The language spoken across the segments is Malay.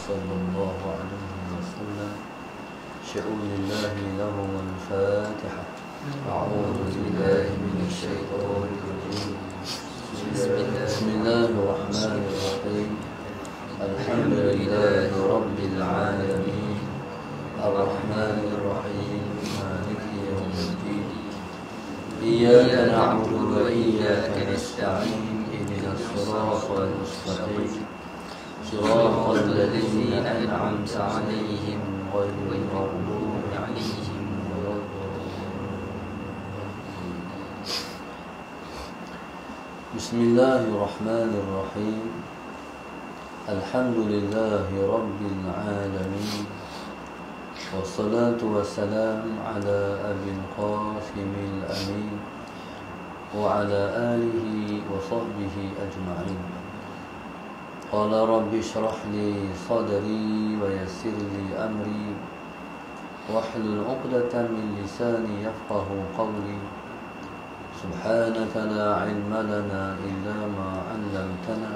صلى الله عليه وسلم شؤون الله لهم الفاتحة. أعوذ بالله من الشيطان الرجيم. بسم الله الرحمن الرحيم. الحمد لله رب العالمين الرحمن الرحيم مالك يوم الدين إياك نعبد وإياك نستعين اهدنا الصراط المستقيم صراط الذين أنعمت عليهم غير المغضوب عليهم ولا الضالين. بسم الله الرحمن الرحيم. الحمد لله رب العالمين والصلاة والسلام على أبي القاسم الأمين وعلى آله وصحبه أجمعين. قال رب اشرح لي صدري ويسر لي أمري واحلل عقدة من لساني يفقه قولي. سبحانك لا علم لنا إلا ما علمتنا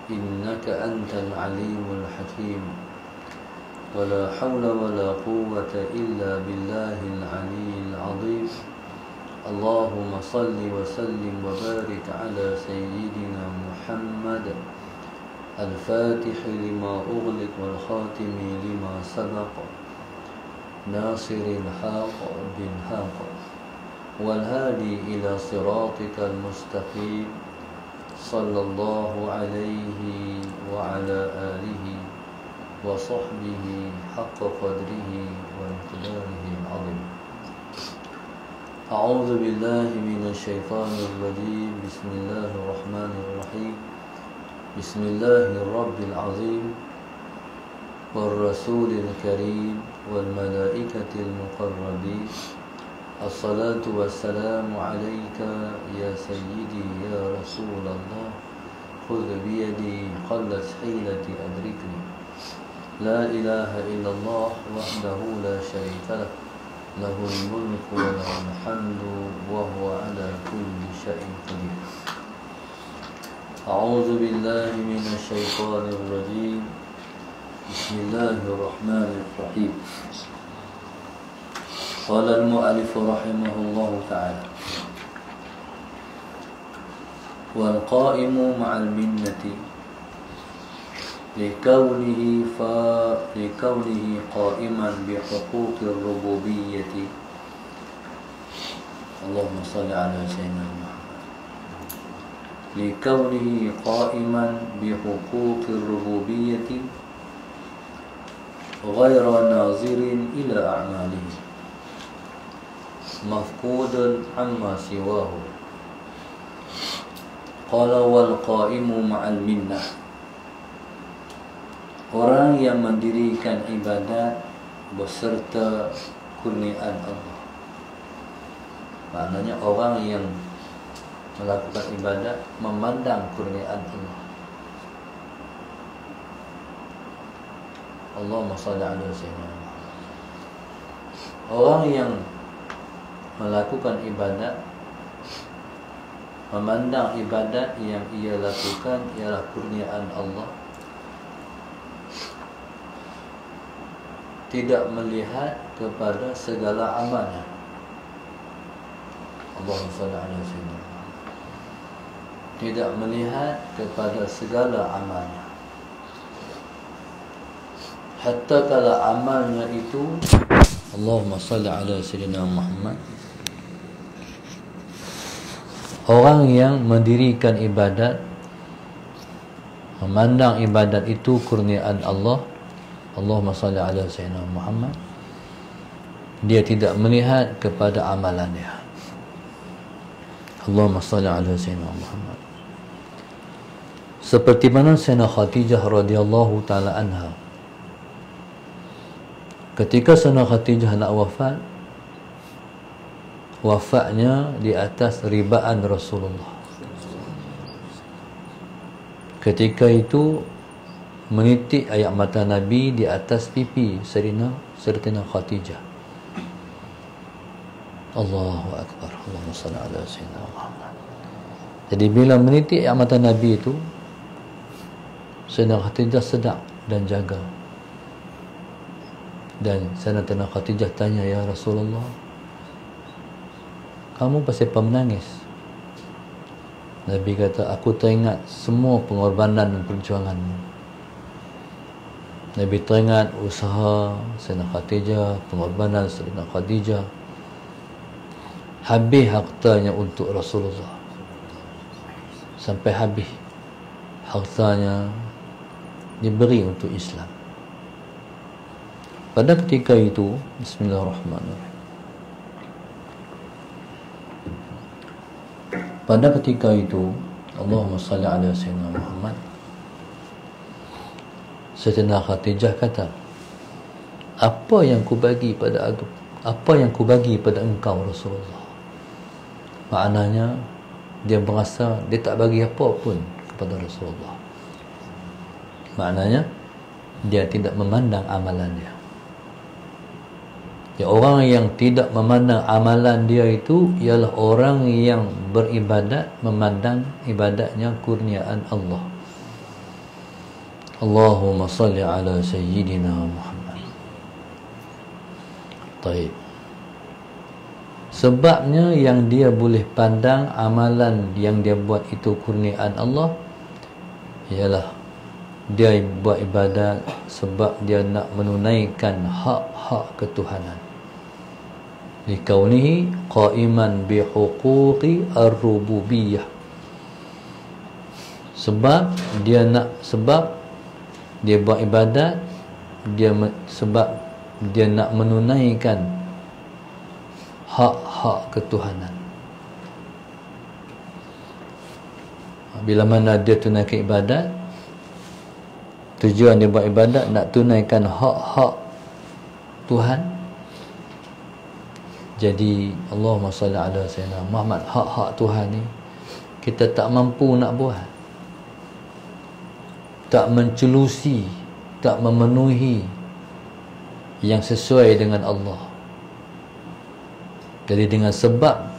إنك أنت العليم الحكيم. ولا حول ولا قوة إلا بالله العلي العظيم. اللهم صل وسلم وبارك على سيدنا محمد الفاتح لما أغلق والخاتم لما سبق ناصر الحق بالحق والهادي إلى صراطك المستقيم صلى الله عليه وعلى آله وصحبه حق قدره وامتداره العظيم. أعوذ بالله من الشيطان الرجيم. بسم الله الرحمن الرحيم. بسم الله الرب العظيم والرسول الكريم والملائكة المقربين. الصلاة والسلام عليك يا سيدي يا رسول الله. خذ بيدي قلت حيلتي أدركني. لا إله إلا الله وحده لا شريك له له الملك وله الحمد وهو على كل شيء قدير. أعوذ بالله من الشيطان الرجيم. بسم الله الرحمن الرحيم. قال المؤلف رحمه الله تعالى: والقائم مع المنة لكونه قائما بحقوق الربوبية. اللهم صل على سيدنا محمد. لكونه قائما بحقوق الربوبية غير ناظر إلى أعماله مفقودا عما سواه. قال والقائم مع المنة. Orang yang mendirikan ibadat beserta kurniaan Allah. Maknanya orang yang melakukan ibadat memandang kurniaan Allah. Allahumma shalli ala sayyidina Muhammad. Orang yang melakukan ibadat memandang ibadat yang ia lakukan ialah kurniaan Allah, tidak melihat kepada segala amalnya. Allahumma shalli ala sayyidina Muhammad. Tidak melihat kepada segala amalnya, hatta kalau amalnya itu Allahumma shalli ala sayyidina Muhammad. Orang yang mendirikan ibadat memandang ibadat itu kurniaan Allah, Allahumma salli ala sayyidina Muhammad, dia tidak melihat kepada amalannya. Allahumma salli ala sayyidina Muhammad. Seperti mana Sayyidina Khadijah radhiyallahu taala anha, ketika Sayyidina Khadijah nak wafat, wafatnya di atas ribaan Rasulullah. Ketika itu menitik air mata Nabi di atas pipi Sayyidina Khadijah. Allahu Akbar. Allahumma salli ala sayyidina Muhammad. Jadi bila menitik air mata Nabi itu, Sayyidina Khadijah sedar dan jaga. Dan Sayyidatina Khadijah tanya, ya Rasulullah, kamu pasal apa menangis? Nabi kata, aku teringat semua pengorbanan dan perjuanganmu. Nabi teringat usaha Sayyidatina Khadijah, pengorbanan Sayyidatina Khadijah, habis hartanya untuk Rasulullah, sampai habis hartanya diberi untuk Islam. Pada ketika itu, Bismillahirrahmanirrahim, pada ketika itu, Allahumma salli ala Sayyidina Muhammad, Sayyidatina Khadijah kata, apa yang ku bagi pada aku, apa yang ku bagi pada engkau Rasulullah? Maknanya dia merasa dia tak bagi apa pun kepada Rasulullah. Maknanya dia tidak memandang amalan dia. Ya, orang yang tidak memandang amalan dia itu ialah orang yang beribadat memandang ibadatnya kurniaan Allah. Allahumma salli ala Sayyidina Muhammad. Taib. Sebabnya yang dia boleh pandang amalan yang dia buat itu kurniaan Allah ialah dia buat ibadat sebab dia nak menunaikan hak-hak ketuhanan. Likaunihi qaiman bihuquqi ar-rububiyyah. Sebab dia buat ibadat sebab dia nak menunaikan hak-hak ketuhanan. Bila mana dia tunaikan ibadat, tujuan dia buat ibadat nak tunaikan hak-hak Tuhan. Jadi Allahumma salli ala Sayyidina Muhammad, hak-hak Tuhan ni kita tak mampu nak buat, tak mencelusi, tak memenuhi yang sesuai dengan Allah. Jadi dengan sebab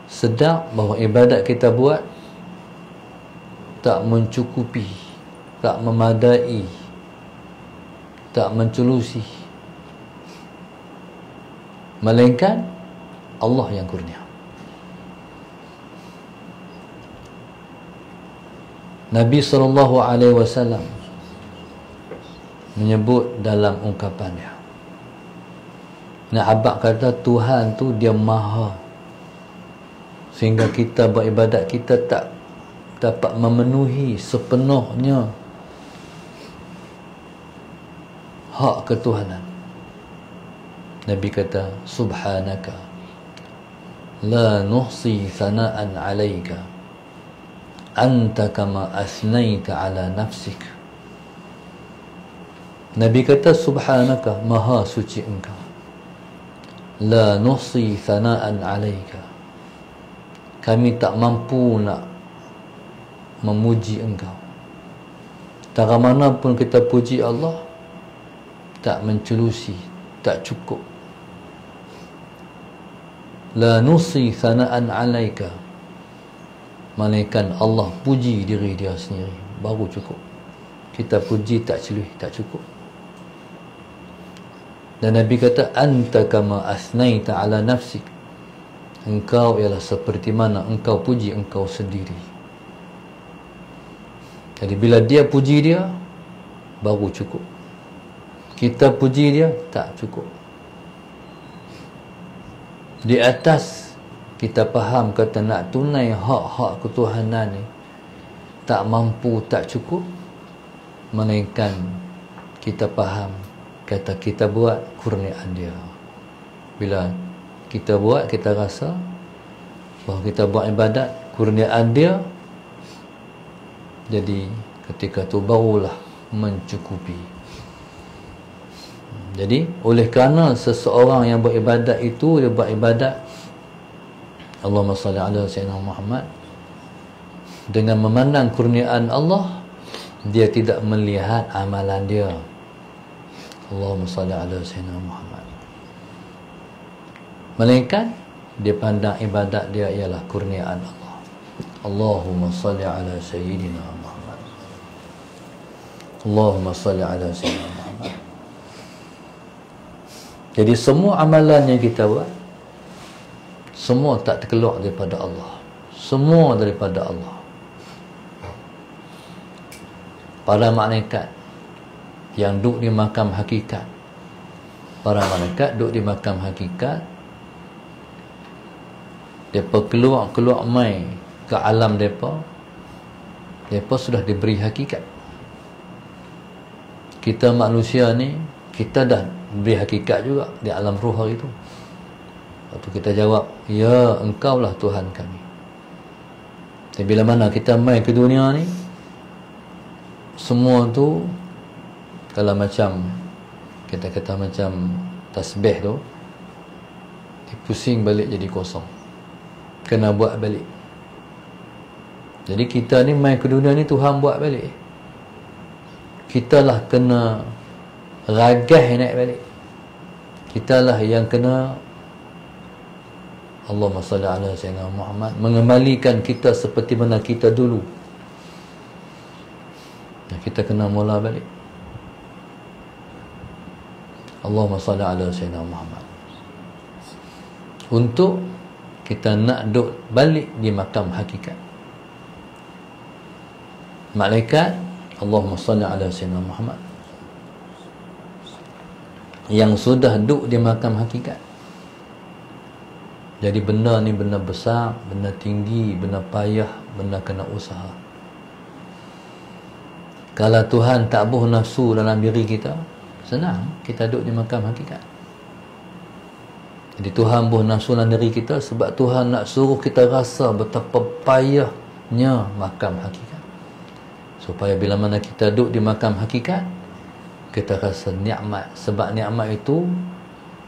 sedar bahawa ibadat kita buat tak mencukupi, tak memadai, tak mencelusi, melainkan Allah yang kurnia. Nabi SAW menyebut dalam ungkapannya, nak abang kata Tuhan tu dia maha, sehingga kita beribadat kita tak dapat memenuhi sepenuhnya hak ketuhanan. Nabi kata, subhanaka la nuhsi thana'an 'alaika anta kama asnaita 'ala nafsik. Nabi kata, subhanaka, maha suci engkau, la nuhsi thana'an 'alaika, kami tak mampu nak memuji engkau. Tak mana pun kita puji Allah tak mencelusi, tak cukup. La nusi thana'an 'alaika, melainkan Allah puji diri dia sendiri baru cukup. Kita puji tak celuh, tak cukup. Dan Nabi kata, anta kama asnaita 'ala nafsik, engkau ialah seperti mana engkau puji engkau sendiri. Jadi bila dia puji dia baru cukup. Kita puji dia tak cukup. Di atas kita faham kata nak tunai hak-hak ketuhanan ni tak mampu, tak cukup, melainkan kita faham kata kita buat kurniaan dia. Bila kita buat, kita rasa bahawa kita buat ibadat kurniaan dia, jadi ketika tu barulah mencukupi. Jadi oleh kerana seseorang yang beribadat itu, dia buat ibadat Allahumma salli ala Sayyidina Muhammad dengan memandang kurniaan Allah, dia tidak melihat amalan dia. Allahumma salli ala Sayyidina Muhammad, melainkan dia pandang ibadat dia ialah kurniaan Allah. Allahumma salli ala Sayyidina Muhammad. Allahumma salli ala sayyidina Muhammad. Jadi semua amalan yang kita buat, semua tak terkeluar daripada Allah. Semua daripada Allah. Para malaikat yang duduk di makam hakikat, para malaikat duduk di makam hakikat, mereka keluar mai ke alam mereka sudah diberi hakikat. Kita manusia ni, kita dah diberi hakikat juga di alam ruh hari itu. Waktu kita jawab, ya, engkaulah Tuhan kami. Tapi bila mana kita mai ke dunia ni, semua tu, kalau macam kita kata macam tasbih tu, dipusing balik jadi kosong, kena buat balik. Jadi kita ni mai ke dunia ni Tuhan buat balik. Kita lah kena ragas naik balik. Kita lah yang kena, Allahumma salli ala sayyidina Muhammad, mengembalikan kita seperti mana kita dulu. Kita kena mula balik. Allahumma salli ala sayyidina Muhammad. Untuk kita nak duduk balik di makam hakikat. Malaikat, Allahumma salli ala sayyidina Muhammad, yang sudah duduk di makam hakikat. Jadi benda ni benda besar, benda tinggi, benda payah, benda kena usaha. Kalau Tuhan tak buh nafsu dalam diri kita, senang kita duduk di makam hakikat. Jadi Tuhan buh nafsu dalam diri kita sebab Tuhan nak suruh kita rasa betapa payahnya makam hakikat. Supaya bila mana kita duduk di makam hakikat, kita rasa nikmat. Sebab nikmat itu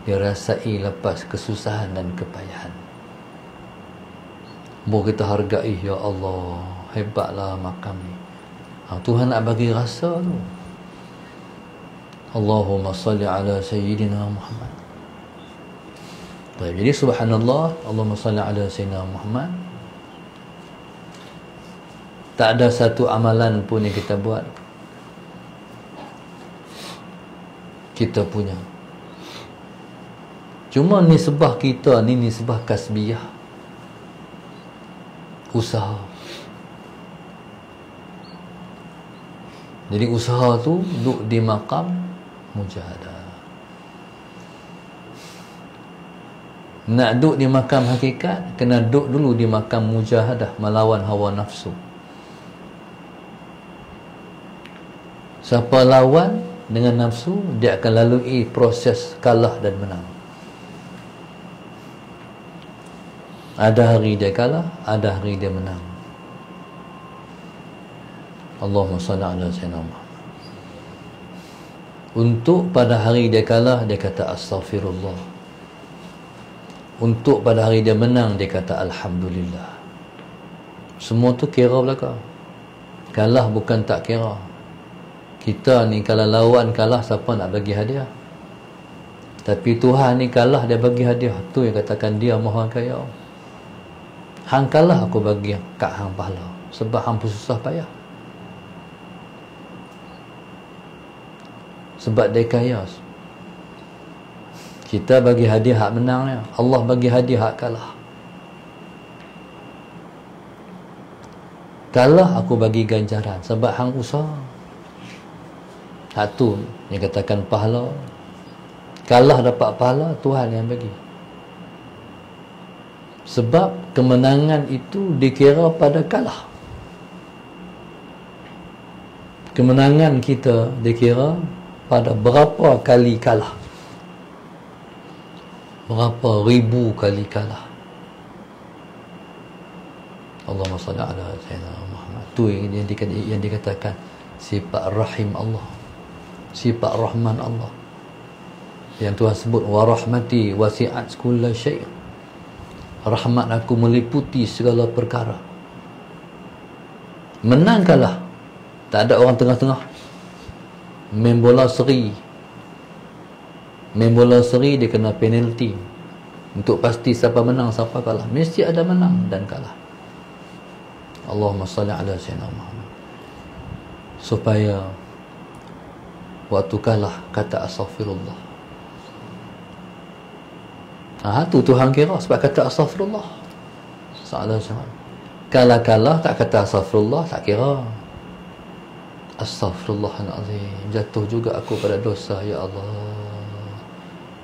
dirasai lepas kesusahan dan kepayahan. Baru kita hargai, ya Allah, hebatlah makam ni. Tuhan nak bagi rasa tu. Allahumma salli ala sayyidina Muhammad. Baik, jadi subhanallah, Allahumma salli ala sayyidina Muhammad. Tak ada satu amalan pun yang kita buat kita punya. Cuma nisbah kita ni nisbah kasbiyah, usaha. Jadi usaha tu duduk di maqam mujahadah. Nak duduk di makam hakikat, kena duduk dulu di makam mujahadah, melawan hawa nafsu. Siapa lawan dengan nafsu, dia akan lalui proses kalah dan menang. Ada hari dia kalah, ada hari dia menang. Allahumma salli ala sayyidina Muhammad. Untuk pada hari dia kalah, dia kata astaghfirullah. Untuk pada hari dia menang, dia kata alhamdulillah. Semua tu kira belaka. Kalah bukan tak kira. Kita ni kalau lawan kalah, siapa nak bagi hadiah? Tapi Tuhan ni kalah, dia bagi hadiah. Tu yang katakan dia maha kaya. Hang kalah, aku bagi kat hang pahala. Sebab hang pun susah payah. Sebab dia kaya. Kita bagi hadiah hak menangnya, Allah bagi hadiah hak kalah. Kalah aku bagi ganjaran sebab hang usaha. Hak tu yang katakan pahala. Kalah dapat pahala, Tuhan yang bagi. Sebab kemenangan itu dikira pada kalah. Kemenangan kita dikira pada berapa kali kalah, berapa ribu kali kalah. Allahumma salli ala sayyidina Muhammad. Tu yang dikatakan sifat rahim Allah, sifat rahman Allah, yang Tuhan sebut wa rahmati wasi'at kulla syai'. Rahmat aku meliputi segala perkara. Menang kalah, tak ada orang tengah-tengah. Main bola seri, dia kena penalti. Untuk pasti siapa menang siapa kalah, mesti ada menang dan kalah. Allahumma salli ala sayyidina Muhammad. Supaya waktu kalah kata astaghfirullah. Tu Tuhan kira sebab kata astaghfirullah. Salah macam kalah tak kata astaghfirullah, tak kira. Astaghfirullahalazim, jatuh juga aku pada dosa, ya Allah,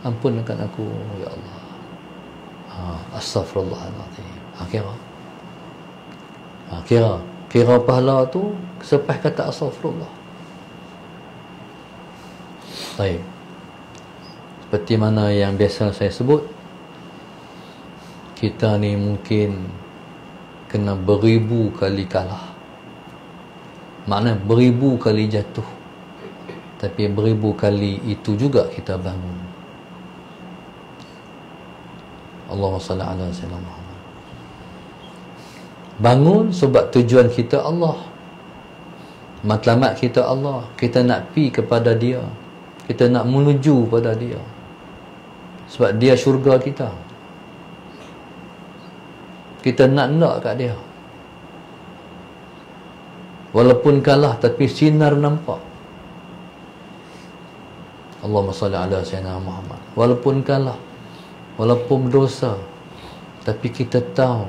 ampunkan aku ya Allah. Astaghfirullahalazim. Kira pahala tu selepas kata astaghfirullah. Baik. Seperti mana yang biasa saya sebut, kita ni mungkin kena beribu kali kalah. Maknanya beribu kali jatuh, tapi beribu kali itu juga kita bangun. Allahumma salli ala sayyidina Muhammad. Bangun sebab tujuan kita Allah, matlamat kita Allah. Kita nak pi kepada Dia, kita nak menuju pada Dia, sebab Dia syurga kita. Kita nak kat Dia. Walaupun kalah tapi sinar nampak. Allahumma salli ala sayyidina Muhammad. Walaupun kalah, walaupun dosa, tapi kita tahu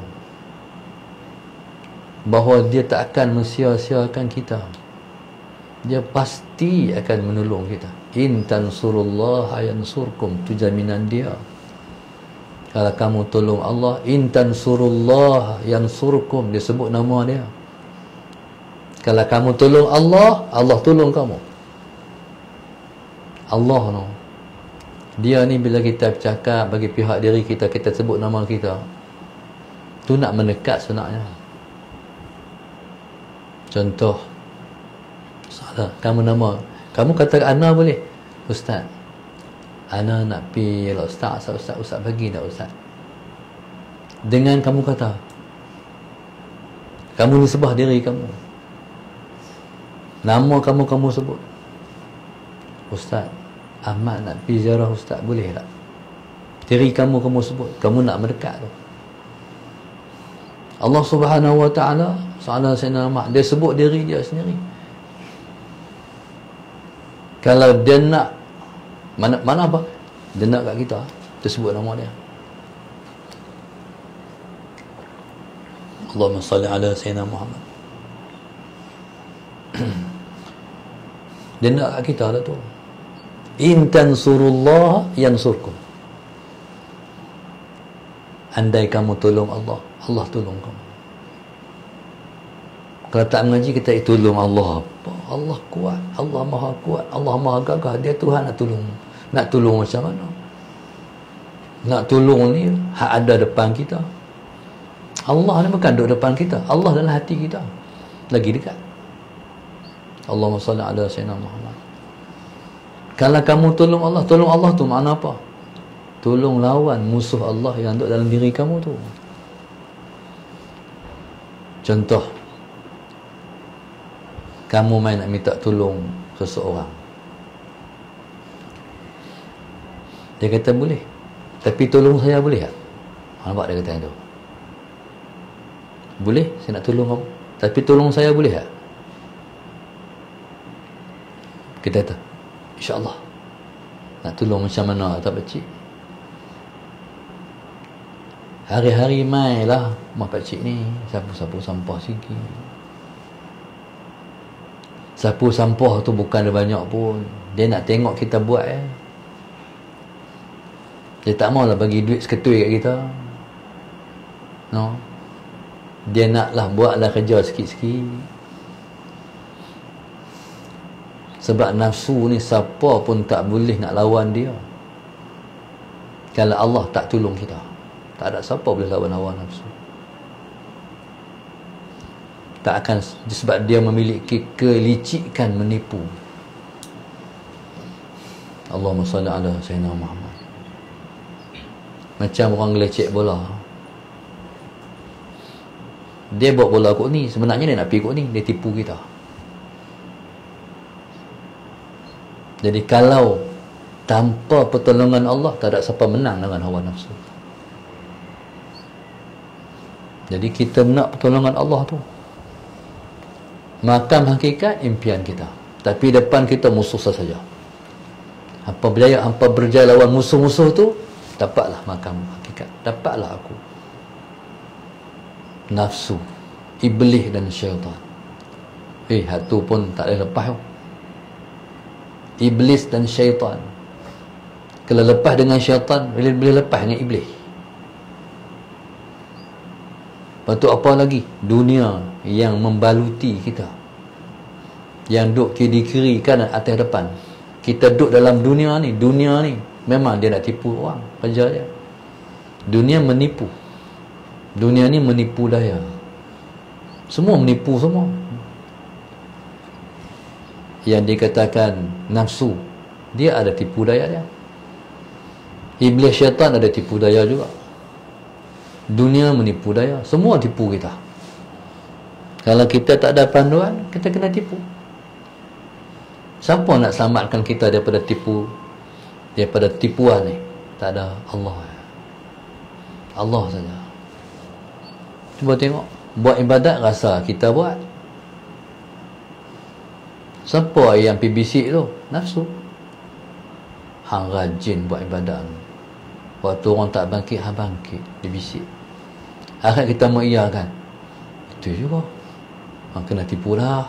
bahawa Dia tak akan mensia-siakan kita. Dia pasti akan menolong kita. In tansurullaha yansurkum, tu jaminan Dia. Kalau kamu tolong Allah, in tansurullaha yansurkum, dia sebut nama Dia. Kalau kamu tolong Allah, Allah tolong kamu. Allah no. Dia ni bila kita bercakap bagi pihak diri kita, kita sebut nama kita, tu nak mendekat sebenarnya. Contoh, salah, kamu nama, kamu kata Ana boleh? Ustaz, Ana nak pergi lah Ustaz bagi tak Ustaz? Dengan kamu kata, kamu nisbah diri kamu, nama kamu sebut, Ustaz Ahmad nak pergi ziarah Ustaz, boleh tak? Diri kamu sebut, kamu nak mendekat tu. Allah Subhanahu wa ta'ala, Salah Sayyidina Ahmad, dia sebut diri dia sendiri. Kalau dia nak, mana apa? Dia nak kat kita, dia sebut nama dia. Allahumma salli ala Sayyidina Muhammad. Dia nak kat kita lah tu. In tansurullah yansurkum. Andai kamu tolong Allah, Allah tolong kamu. Kalau tak mengaji, kita tolong Allah. Allah kuat, Allah maha kuat, Allah maha gagah. Dia Tuhan nak tolong. Nak tolong macam mana? Nak tolong ni hak ada depan kita. Allah ni bukan duduk depan kita, Allah dalam hati kita, lagi dekat. Allahumma salli ala sayyidina Muhammad. Kalau kamu tolong Allah tu makna apa? Tolong lawan musuh Allah yang ada dalam diri kamu tu. Contoh, kamu main nak minta tolong seseorang, dia kata boleh, tapi tolong saya boleh tak? Nampak dia kata tu, boleh, saya nak tolong kamu, tapi tolong saya boleh tak? Kita kata InsyaAllah. Nak tolong macam mana tak pakcik? Hari-hari mai lah mak pakcik ni sapu-sapu sampah sikit. Sapu sampah tu bukan ada banyak pun, dia nak tengok kita buat Dia tak maulah bagi duit seketui kat kita. No. Dia naklah buatlah kerja sikit-sikit. Sebab nafsu ni siapa pun tak boleh nak lawan dia. Kalau Allah tak tolong kita, tak ada siapa boleh lawan hawa nafsu. Tak akan, sebab dia memiliki kelicikan menipu. Allahumma salli ala sayyidina Muhammad. Macam orang gelecek bola, dia bawa bola kot ni, sebenarnya dia nak pergi kot ni, dia tipu kita. Jadi kalau tanpa pertolongan Allah, tak ada siapa menang dengan hawa nafsu. Jadi kita nak pertolongan Allah tu. Makam hakikat impian kita. Tapi depan kita musuh saja. Hampa berjaya lawan musuh-musuh tu, dapatlah makam hakikat, dapatlah aku. Nafsu, iblis dan syaitan. Hatu pun tak boleh lepas. Iblis dan syaitan. Kalau lepas dengan syaitan, boleh lepas dengan iblis. Lepas tu apa lagi? Dunia yang membaluti kita, yang duk kiri kanan atas depan. Kita duduk dalam dunia ni memang dia nak tipu orang, kerja dia. Dunia menipu. Dunia ni menipu daya. Semua menipu semua. Yang dikatakan nafsu, dia ada tipu daya dia. Iblis syaitan ada tipu daya juga. Dunia menipu daya. Semua tipu kita. Kalau kita tak ada panduan, kita kena tipu. Siapa nak selamatkan kita daripada tipuan ni? Tak ada, Allah. Allah saja. Cuba tengok, buat ibadat rasa kita buat. Siapa yang PBC tu? Nafsu. Hang rajin buat ibadat. Waktu orang tak bangkit, hang bangkit, dia bisik. Akhir kita mengiyakan. Itu juga. Hang kena tipu dah.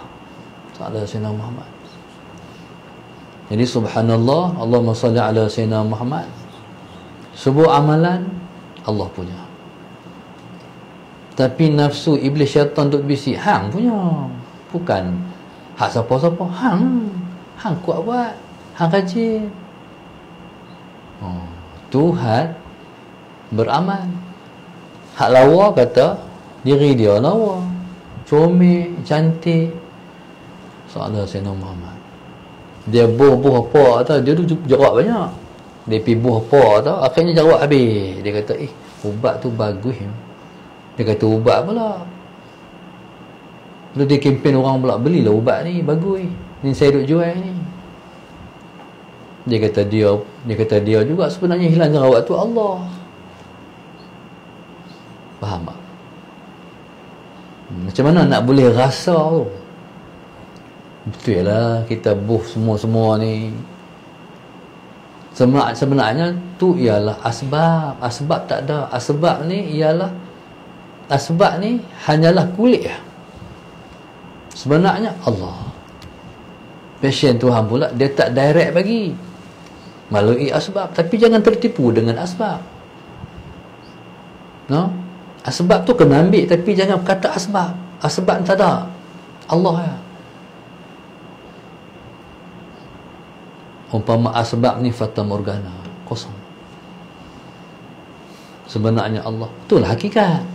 Tak ada Sayyidina Muhammad. Jadi subhanallah, Allahumma salli ala Sayyidina Muhammad. Sebuah amalan Allah punya. Tapi nafsu, iblis, syaitan duk bisik, hang punya. Bukan hak siapa-siapa. Hang kuat buat. Hang rajin. Tuhan beramal. Hak lawa kata diri dia lawa, comel, cantik. Soalan Sayyidina Muhammad. Dia buh apa tau, dia tu jarak banyak. Dia pergi buh apa tau, akhirnya jarak habis. Dia kata, ubat tu bagus. Dia kata, ubat pula. Lalu dia kempen orang pula, belilah ubat ni, bagus. Ni saya duk jual ni. Dia kata dia juga sebenarnya hilang jerawat tu Allah. Faham tak? Macam mana nak boleh rasa tu? Betul lah, kita buh semua ni. Sebenarnya tu ialah asbab. Asbab tak ada. Asbab ni hanyalah kulit. Sebenarnya Allah. Passion Tuhan pula, dia tak direct bagi melalui asbab. Tapi jangan tertipu dengan asbab. No? Asbab tu kena ambil, tapi jangan kata asbab. Asbab tak ada. Allah ya. Umpama asbab ni fata morgana, kosong. Sebenarnya Allah. Itulah hakikat.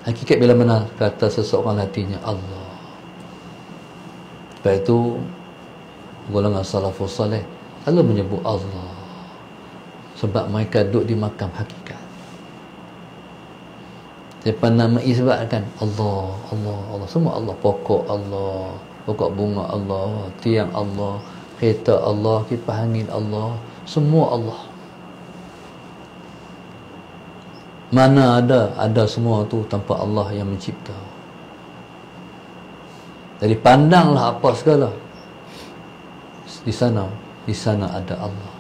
Hakikat bila mana kata seseorang hatinya Allah. Lepas itu golongan salafus salih selalu menyebut Allah, sebab mereka duduk di makam hakikat. Siapa nama isbatkan Allah, Allah, Allah, semua Allah. Pokok Allah, pokok bunga Allah, tiang Allah, kereta Allah, kipas angin Allah, semua Allah. Mana ada semua tu tanpa Allah yang mencipta. Jadi pandanglah apa segala. Di sana ada Allah.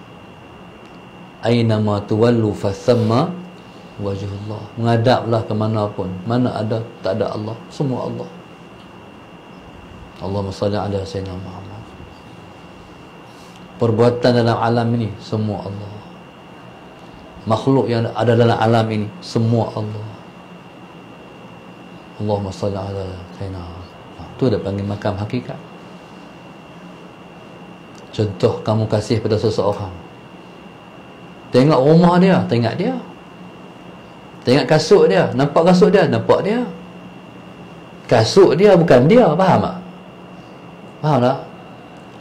Aina ma tuwallu fa thamma wajhullah. Menghadaplah ke mana pun, mana ada tak ada Allah, semua Allah. Allahumma salli ala sayyidina Muhammad. Perbuatan dalam alam ini semua Allah. Makhluk yang ada dalam alam ini semua Allah. Allahumma salli ala sayyidina. Tu dah panggil makam hakikat. Contoh kamu kasih pada seseorang, tengok rumah dia, tengok dia. Tengok kasut dia, nampak kasut dia, nampak dia. Kasut dia bukan dia, faham tak? Faham tak?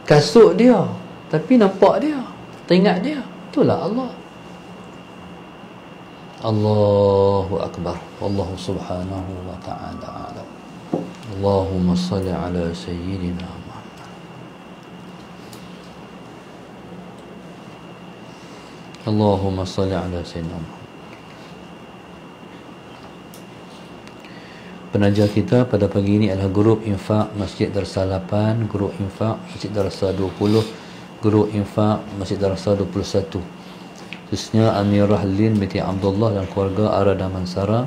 Kasut dia, tapi nampak dia, tengok dia. Itulah Allah. Allahu Akbar. Wallahu subhanahu wa ta'ala a'lam. Allahumma salli ala sayyidina Muhammad. Allahumma salli ala sayyidina Muhammad. penaja kita pada pagi ini adalah Grup Infak Masjid Darussalam 8, Grup Infak Masjid Darussalam 20, Grup Infak Masjid Darussalam 21. Khususnya Amirah Lin binti Abdullah dan keluarga Arada Mansara,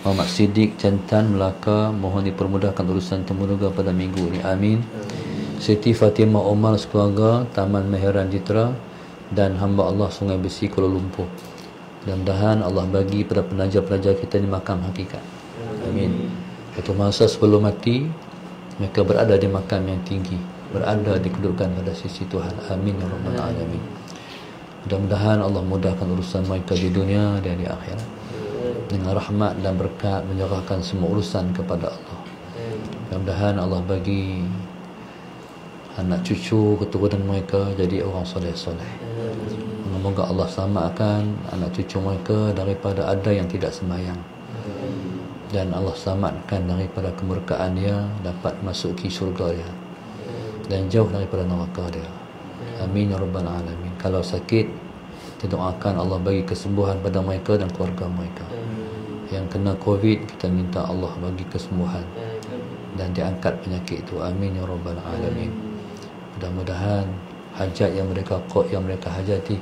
Muhammad Siddiq Jantan Melaka, mohon dipermudahkan urusan temuruga pada minggu ini, amin. Siti Fatimah Omar sekeluarga, Taman Meheran Jitra, dan hamba Allah Sungai Besi Kuala Lumpur. Mudah-mudahan Allah bagi pada penaja-penaja kita di makam hakikat, amin. Suatu masa sebelum mati mereka berada di makam yang tinggi, berada di kedudukan pada sisi Tuhan, amin ya rabbal alamin. Mudah-mudahan Allah mudahkan urusan mereka di dunia dan di akhirat dengan rahmat dan berkat, menyerahkan semua urusan kepada Allah. Mudah-mudahan Allah bagi anak cucu keturunan mereka jadi orang soleh-soleh. Semoga Allah selamatkan anak cucu mereka daripada ada yang tidak sembahyang, dan Allah selamatkan daripada kemurkaan dia, dapat masuki syurga dia, dan jauh daripada neraka dia, amin ya rabbal alamin. Kalau sakit, kita doakan Allah bagi kesembuhan pada mereka dan keluarga mereka. Yang kena COVID, kita minta Allah bagi kesembuhan dan diangkat penyakit itu, amin ya rabbal alamin. Mudah-mudahan hajat yang mereka hajati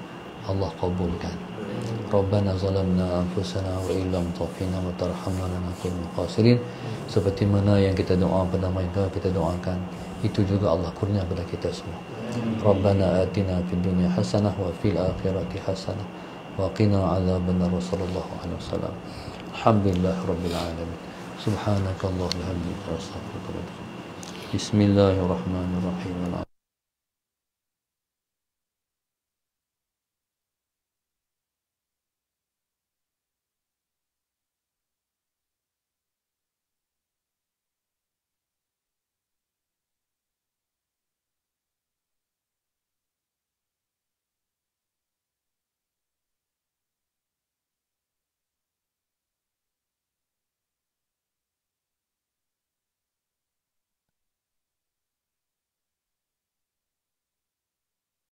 Allah kabulkan. Rabbana zalamna anfusana wa illam taghfir wa tarhamna lanakunanna minal khasirin. Seperti mana yang kita doa pada mereka, kita doakan itu juga Allah kurnia pada kita semua. Rabbana atina fid dunya hasanah wa fil akhirati hasanah wa qina adzabannar. Sallallahu alaihi wasallam. Alhamdulillah rabbil alamin. Subhanakallahumma wa bihamdika astaghfiruka wa atubu ilaik. Bismillahirrahmanirrahim.